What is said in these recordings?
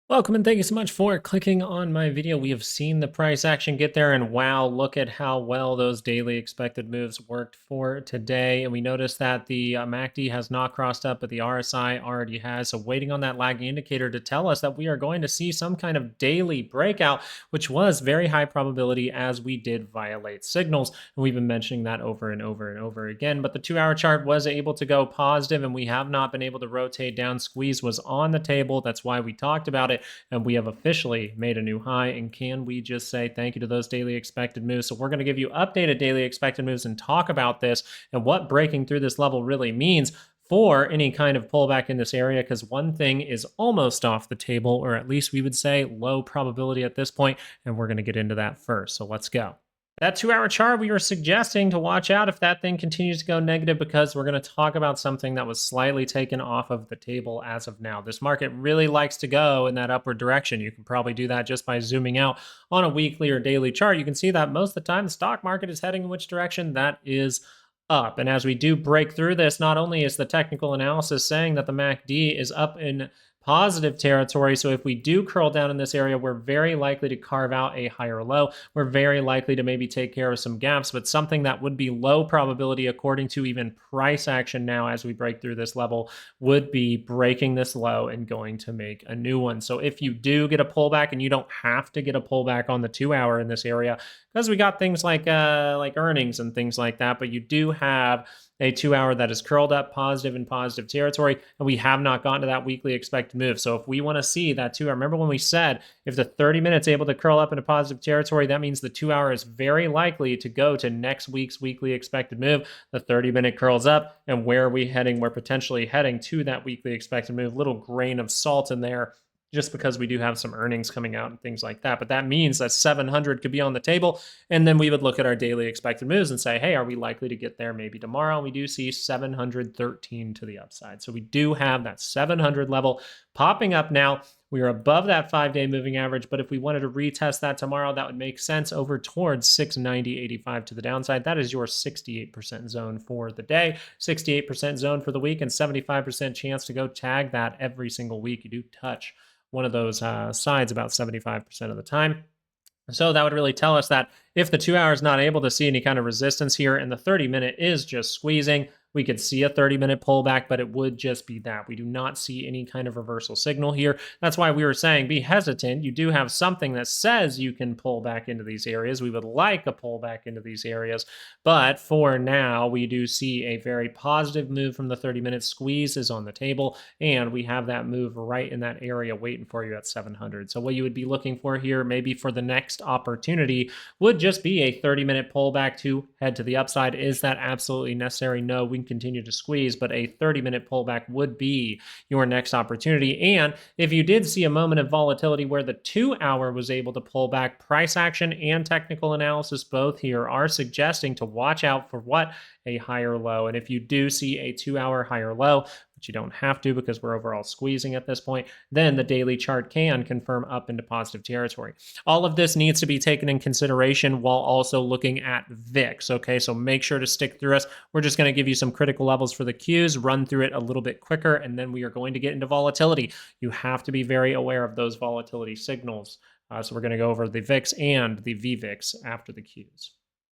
Welcome and thank you so much for clicking on my video. We have seen the price action get there, and wow, look at how well those daily expected moves worked for today. And we noticed that the MACD has not crossed up, but the RSI already has. So waiting on that lagging indicator to tell us that we are going to see some kind of daily breakout, which was very high probability as we did violate signals. And we've been mentioning that over and over and over again. But the 2-hour chart was able to go positive, and we have not been able to rotate down. Squeeze was on the table. That's why we talked about it. And we have officially made a new high. And can we just say thank you to those daily expected moves? So we're going to give you updated daily expected moves and talk about this and what breaking through this level really means for any kind of pullback in this area, because one thing is almost off the table, or at least we would say low probability at this point, and we're going to get into that first. So let's go. That 2-hour chart, we were suggesting to watch out if that thing continues to go negative, because we're going to talk about something that was slightly taken off of the table as of now. This market really likes to go in that upward direction. You can probably do that just by zooming out on a weekly or daily chart. You can see that most of the time the stock market is heading in which direction? That is up. And as we do break through this, not only is the technical analysis saying that the MACD is up in positive territory. So if we do curl down in this area, we're very likely to carve out a higher low. We're very likely to maybe take care of some gaps, but something that would be low probability according to even price action now as we break through this level would be breaking this low and going to make a new one. So if you do get a pullback, and you don't have to get a pullback on the 2-hour in this area, because we got things like earnings and things like that, but you do have a 2-hour that is curled up positive in positive territory, and we have not gotten to that weekly expected move. So if we want to see that 2-hour, remember when we said if the 30 minutes able to curl up into positive territory, that means the 2-hour is very likely to go to next week's weekly expected move. The 30-minute curls up, and where are we heading? We're potentially heading to that weekly expected move. Little grain of salt in there, just because we do have some earnings coming out and things like that. But that means that 700 could be on the table. And then we would look at our daily expected moves and say, hey, are we likely to get there maybe tomorrow? And we do see 713 to the upside. So we do have that 700 level popping up now. We are above that 5-day moving average, but if we wanted to retest that tomorrow, that would make sense over towards 690.85 to the downside. That is your 68% zone for the day, 68% zone for the week, and 75% chance to go tag that every single week. You do touch one of those sides about 75% of the time. So that would really tell us that if the 2-hour is not able to see any kind of resistance here, and the 30-minute is just squeezing, we could see a 30-minute pullback, but it would just be that. We do not see any kind of reversal signal here. That's why we were saying be hesitant. You do have something that says you can pull back into these areas. We would like a pullback into these areas, but for now, we do see a very positive move from the 30-minute. Squeeze is on the table, and we have that move right in that area waiting for you at 700. So what you would be looking for here, maybe for the next opportunity, would just be a 30-minute pullback to head to the upside. Is that absolutely necessary? No, we can continue to squeeze, but a 30-minute pullback would be your next opportunity. And if you did see a moment of volatility where the 2-hour was able to pull back, price action and technical analysis both here are suggesting to watch out for what? A higher low. And if you do see a 2-hour higher low, but you don't have to because we're overall squeezing at this point, then the daily chart can confirm up into positive territory. All of this needs to be taken in consideration while also looking at VIX, okay? So make sure to stick through us. We're just going to give you some critical levels for the Qs, run through it a little bit quicker, and then we are going to get into volatility. You have to be very aware of those volatility signals. So we're going to go over the VIX and the VVIX after the Qs.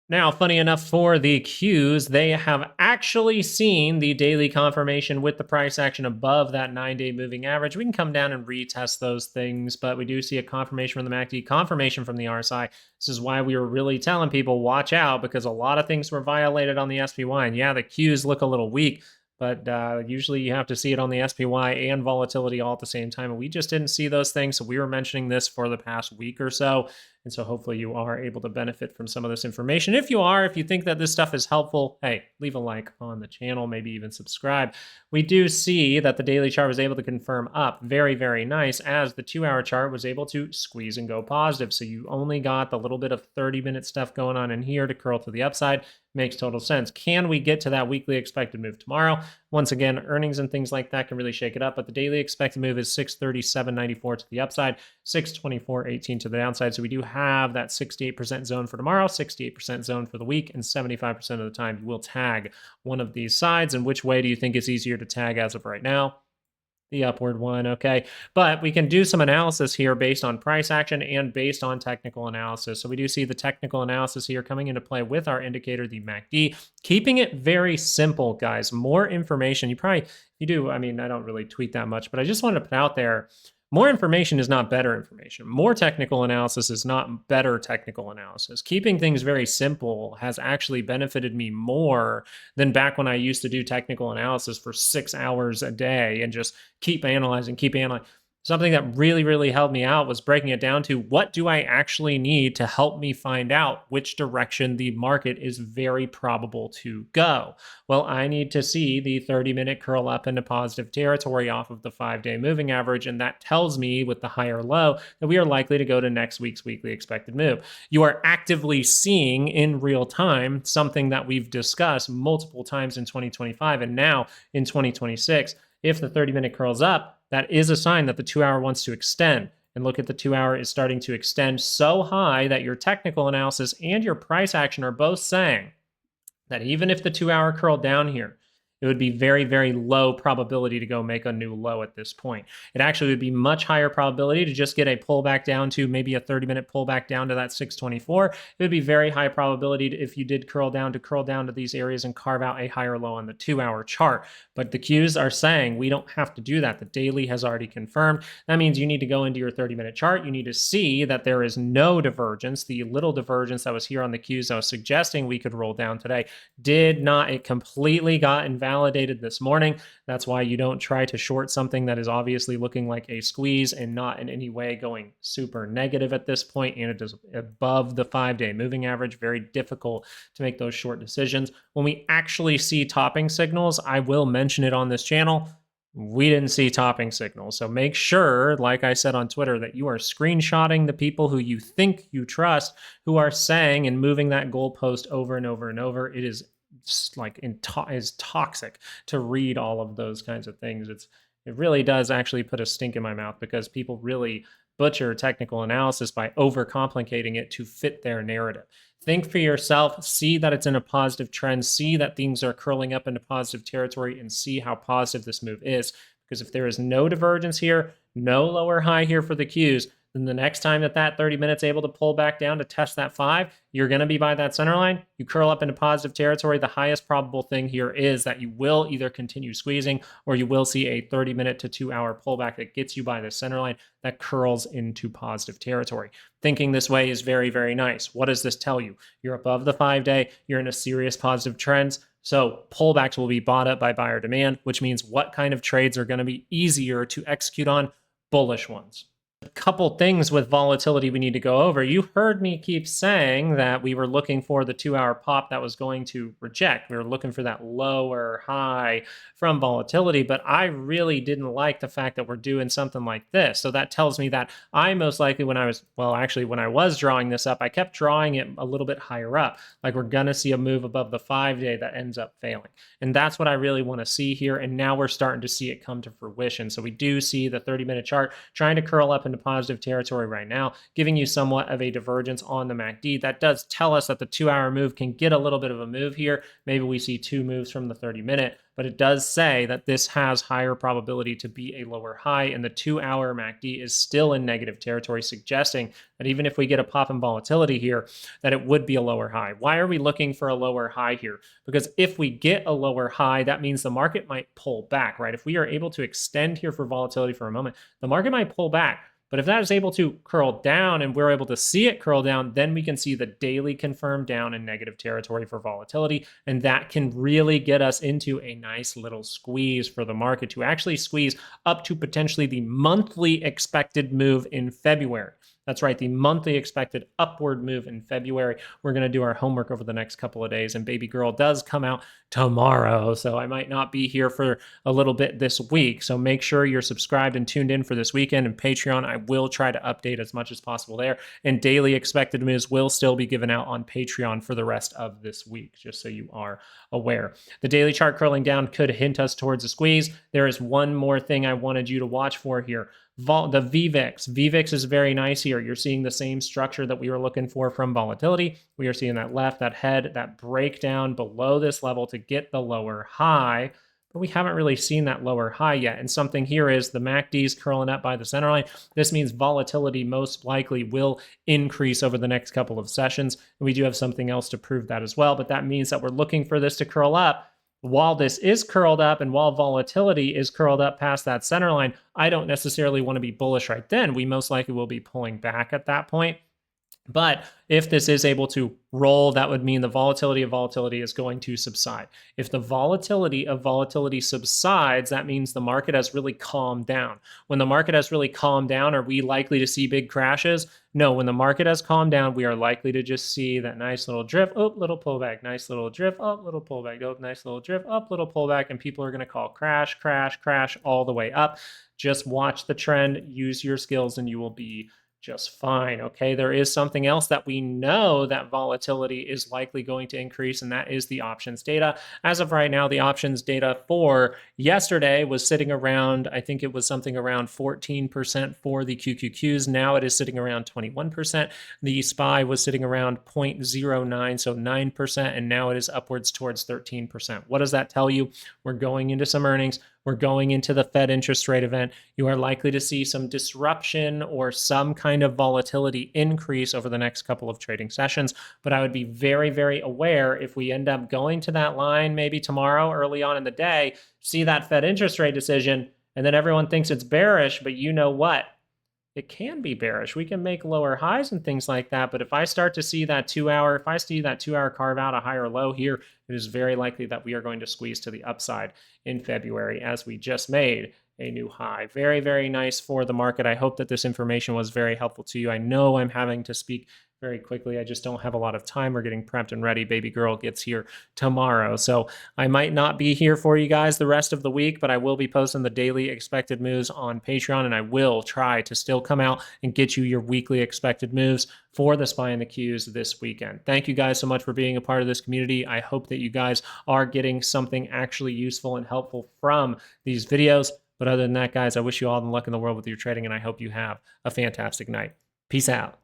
Now, funny enough for the Qs, they have actually seen the daily confirmation with the price action above that 9-day moving average. We can come down and retest those things, but we do see a confirmation from the MACD, confirmation from the RSI. This is why we were really telling people, watch out, because a lot of things were violated on the SPY. And yeah, the Qs look a little weak, but usually you have to see it on the SPY and volatility all at the same time. And we just didn't see those things. So we were mentioning this for the past week or so. And so hopefully you are able to benefit from some of this information. If you are, if you think that this stuff is helpful, hey, leave a like on the channel, maybe even subscribe. We do see that the daily chart was able to confirm up. Very, very nice, as the 2-hour chart was able to squeeze and go positive. So you only got the little bit of 30-minute stuff going on in here to curl to the upside. Makes total sense. Can we get to that weekly expected move tomorrow? Once again, earnings and things like that can really shake it up, but the daily expected move is 637.94 to the upside, 624.18 to the downside. So we do have that 68% zone for tomorrow, 68% zone for the week, and 75% of the time you will tag one of these sides. And which way do you think is easier to tag as of right now? The upward one, okay. But we can do some analysis here based on price action and based on technical analysis. So we do see the technical analysis here coming into play with our indicator, the MACD, keeping it very simple, guys. More information. You do, I mean, I don't really tweet that much, but I just wanted to put out there, more information is not better information. More technical analysis is not better technical analysis. Keeping things very simple has actually benefited me more than back when I used to do technical analysis for 6 hours a day and just keep analyzing, keep analyzing. Something that really, really helped me out was breaking it down to what do I actually need to help me find out which direction the market is very probable to go. Well, I need to see the 30-minute curl up into positive territory off of the 5-day moving average, and that tells me with the higher low that we are likely to go to next week's weekly expected move. You are actively seeing in real time something that we've discussed multiple times in 2025 and now in 2026. If the 30-minute curls up, that is a sign that the 2-hour wants to extend. And look at the 2-hour is starting to extend so high that your technical analysis and your price action are both saying that even if the 2-hour curled down here, it would be very, very low probability to go make a new low at this point. It actually would be much higher probability to just get a pullback down to maybe a 30-minute pullback down to that 624. It would be very high probability if you did curl down to these areas and carve out a higher low on the 2-hour chart. But the Qs are saying we don't have to do that. The daily has already confirmed. That means you need to go into your 30-minute chart. You need to see that there is no divergence. The little divergence that was here on the Qs that was suggesting we could roll down today did not. It completely got invalidated this morning. That's why you don't try to short something that is obviously looking like a squeeze and not in any way going super negative at this point, and it is above the 5-day moving average. Very difficult to make those short decisions. When we actually see topping signals, I will mention it on this channel. We didn't see topping signals. So make sure, like I said on Twitter, that you are screenshotting the people who you think you trust, who are saying and moving that goalpost over and over and over. It is like is toxic to read all of those kinds of things. It really does actually put a stink in my mouth because people really butcher technical analysis by overcomplicating it to fit their narrative. Think for yourself, see that it's in a positive trend, see that things are curling up into positive territory, and see how positive this move is. Because if there is no divergence here, no lower high here for the Qs, then the next time that 30 minutes able to pull back down to test that 5, you're going to be by that center line. You curl up into positive territory. The highest probable thing here is that you will either continue squeezing or you will see a 30-minute to 2-hour pullback that gets you by the center line that curls into positive territory. Thinking this way is very, very nice. What does this tell you? You're above the 5-day. You're in a serious positive trends. So pullbacks will be bought up by buyer demand, which means what kind of trades are going to be easier to execute on? Bullish ones. A couple things with volatility we need to go over. You heard me keep saying that we were looking for the 2-hour pop that was going to reject. We were looking for that lower high from volatility, but I really didn't like the fact that we're doing something like this. So that tells me that I most likely when I was drawing this up, I kept drawing it a little bit higher up. Like we're going to see a move above the 5-day that ends up failing. And that's what I really want to see here. And now we're starting to see it come to fruition. So we do see the 30-minute chart trying to curl up into positive territory right now, giving you somewhat of a divergence on the MACD. That does tell us that the 2-hour move can get a little bit of a move here. Maybe we see 2 moves from the 30-minute, but it does say that this has higher probability to be a lower high, and the 2-hour MACD is still in negative territory, suggesting that even if we get a pop in volatility here, that it would be a lower high. Why are we looking for a lower high here? Because if we get a lower high, that means the market might pull back, right? If we are able to extend here for volatility for a moment, the market might pull back. But if that is able to curl down and we're able to see it curl down, then we can see the daily confirmed down in negative territory for volatility. And that can really get us into a nice little squeeze for the market to actually squeeze up to potentially the monthly expected move in February. That's right, the monthly expected upward move in February. We're going to do our homework over the next couple of days, and baby girl does come out tomorrow, so I might not be here for a little bit this week. So make sure you're subscribed and tuned in for this weekend. And Patreon, I will try to update as much as possible there. And daily expected moves will still be given out on Patreon for the rest of this week, just so you are aware. The daily chart curling down could hint us towards a squeeze. There is one more thing I wanted you to watch for here. The VVIX. VVIX is very nice here. You're seeing the same structure that we were looking for from volatility. We are seeing that head, that breakdown below this level to get the lower high. but we haven't really seen that lower high yet. And something here is the MACD is curling up by the center line. This means volatility most likely will increase over the next couple of sessions. And we do have something else to prove that as well. But that means that we're looking for this to curl up. While this is curled up and while volatility is curled up past that center line, I don't necessarily want to be bullish right then. We most likely will be pulling back at that point. But if this is able to roll, that would mean the volatility of volatility is going to subside. If the volatility of volatility subsides, that means the market has really calmed down. When the market has really calmed down, are we likely to see big crashes? No, when the market has calmed down, we are likely to just see that nice little drift, oh, little pullback, nice little drift, up, little pullback, oh, nice little drift, up, little pullback, and people are going to call crash, crash, crash all the way up. Just watch the trend, use your skills, and you will be just fine. Okay, there is something else that we know that volatility is likely going to increase, and that is the options data. As of right now, the options data for yesterday was sitting around, I think it was something around 14% for the QQQs. Now it is sitting around 21%. The SPY was sitting around 0.09, so 9%, and now it is upwards towards 13%. What does that tell you? We're going into some earnings. We're going into the Fed interest rate event. You are likely to see some disruption or some kind of volatility increase over the next couple of trading sessions. But I would be very, very aware if we end up going to that line maybe tomorrow early on in the day, see that Fed interest rate decision, and then everyone thinks it's bearish, but you know what? It can be bearish. We can make lower highs and things like that. But if I start to see that 2 hour, if I see that 2 hour carve out a higher low here, it is very likely that we are going to squeeze to the upside in February as we just made a new high. Very, very nice for the market. I hope that this information was very helpful to you. I know I'm having to speak very quickly. I just don't have a lot of time. We're getting prepped and ready. Baby girl gets here tomorrow. So I might not be here for you guys the rest of the week, but I will be posting the daily expected moves on Patreon, and I will try to still come out and get you your weekly expected moves for the SPY and the Qs this weekend. Thank you guys so much for being a part of this community. I hope that you guys are getting something actually useful and helpful from these videos. But other than that, guys, I wish you all the luck in the world with your trading, and I hope you have a fantastic night. Peace out.